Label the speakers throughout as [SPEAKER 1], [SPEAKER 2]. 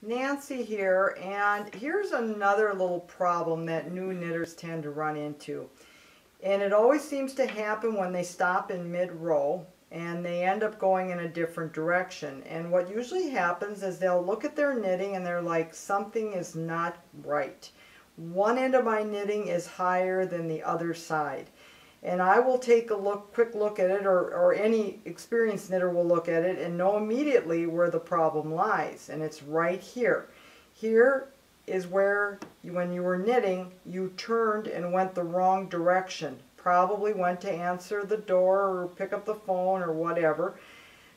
[SPEAKER 1] Nancy here, and here's another little problem that new knitters tend to run into. And it always seems to happen when they stop in mid-row and they end up going in a different direction. And what usually happens is they'll look at their knitting and they're like, something is not right. One end of my knitting is higher than the other side. And I will take a quick look at it, or any experienced knitter will look at it and know immediately where the problem lies. And it's right here. Here is where, when you were knitting, you turned and went the wrong direction. Probably went to answer the door or pick up the phone or whatever.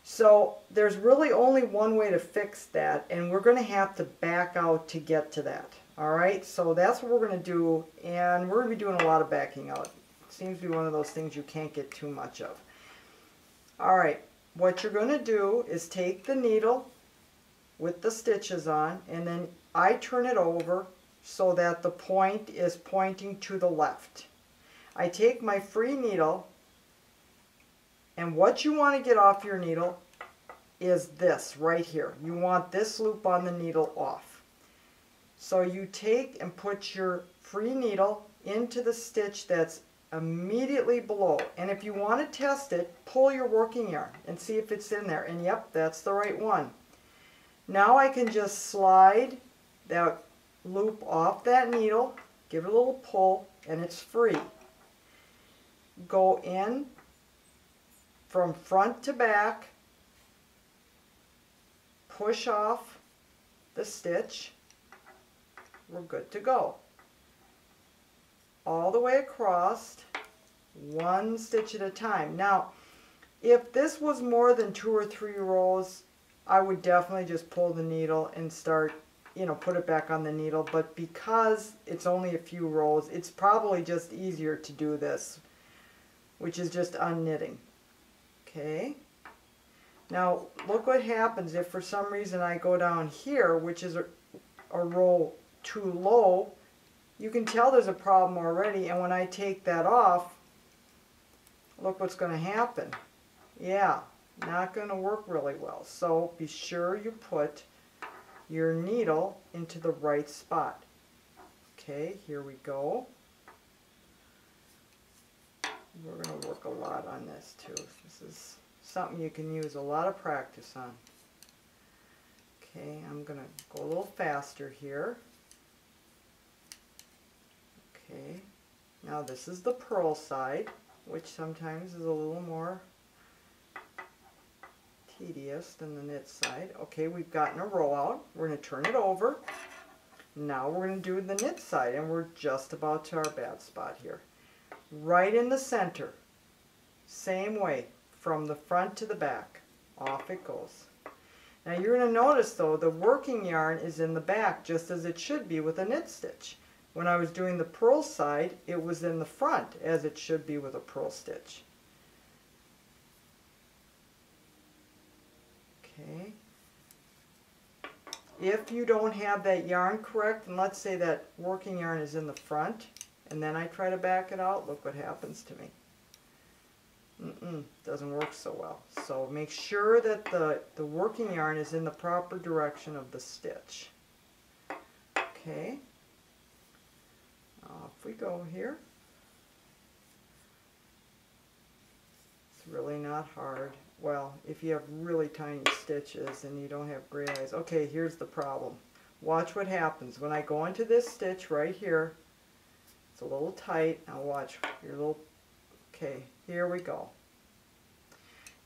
[SPEAKER 1] So there's really only one way to fix that, and we're going to have to back out to get to that. Alright, so that's what we're going to do, and we're going to be doing a lot of backing out. Seems to be one of those things you can't get too much of. Alright, what you're going to do is take the needle with the stitches on, and then I turn it over so that the point is pointing to the left. I take my free needle, and what you want to get off your needle is this right here. You want this loop on the needle off. So you take and put your free needle into the stitch that's immediately below, and if you want to test it, pull your working yarn and see if it's in there, and yep, that's the right one. Now I can just slide that loop off that needle, give it a little pull, and it's free. Go in from front to back, push off the stitch, we're good to go. All the way across, one stitch at a time. Now, if this was more than 2 or 3 rows, I would definitely just pull the needle and start, put it back on the needle. But because it's only a few rows, it's probably just easier to do this, which is just unknitting. Okay. Now, look what happens if for some reason I go down here, which is a row too low. You can tell there's a problem already, and when I take that off, look what's going to happen. Yeah, not going to work really well. So be sure you put your needle into the right spot. Okay, here we go. We're going to work a lot on this too. This is something you can use a lot of practice on. Okay, I'm going to go a little faster here. Okay, now this is the purl side, which sometimes is a little more tedious than the knit side. Okay, we've gotten a row out. We're going to turn it over. Now we're going to do the knit side, and we're just about to our bad spot here. Right in the center, same way, from the front to the back. Off it goes. Now you're going to notice though, the working yarn is in the back, just as it should be with a knit stitch. When I was doing the purl side, it was in the front, as it should be with a purl stitch. Okay. If you don't have that yarn correct, and let's say that working yarn is in the front, and then I try to back it out, look what happens to me. Doesn't work so well. So make sure that the working yarn is in the proper direction of the stitch. Okay. Off we go here. It's really not hard. Well, if you have really tiny stitches and you don't have great eyes. Okay, here's the problem. Watch what happens. When I go into this stitch right here, it's a little tight. Now watch your little, okay, here we go.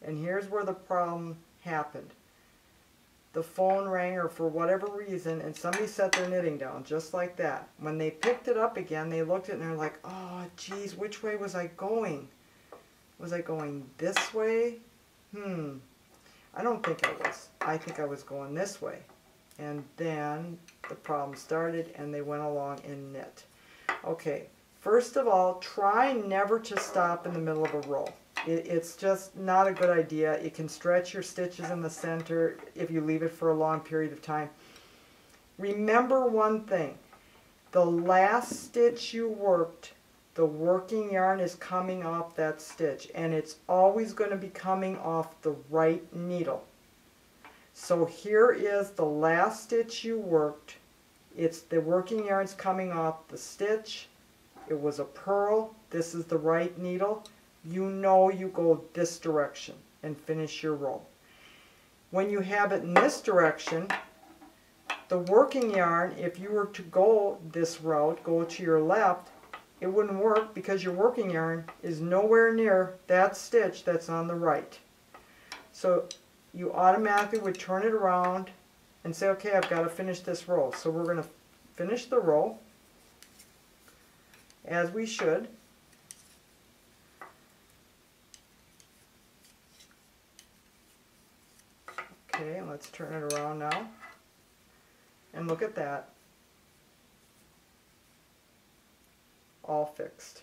[SPEAKER 1] And here's where the problem happened. The phone rang, or for whatever reason, and somebody set their knitting down just like that. When they picked it up again, they looked at it and they're like, oh geez, which way was I going? Was I going this way? I don't think I was. I think I was going this way. And then the problem started and they went along and knit. Okay, first of all, try never to stop in the middle of a row. It's just not a good idea. It can stretch your stitches in the center if you leave it for a long period of time. Remember one thing. The last stitch you worked, the working yarn is coming off that stitch, and it's always going to be coming off the right needle. So here is the last stitch you worked. It's the working yarn's coming off the stitch. It was a purl. This is the right needle. You know you go this direction and finish your row. When you have it in this direction, the working yarn, if you were to go this route, go to your left, it wouldn't work because your working yarn is nowhere near that stitch that's on the right. So you automatically would turn it around and say, okay, I've got to finish this row. So we're going to finish the row as we should. Okay, let's turn it around now. And look at that. All fixed.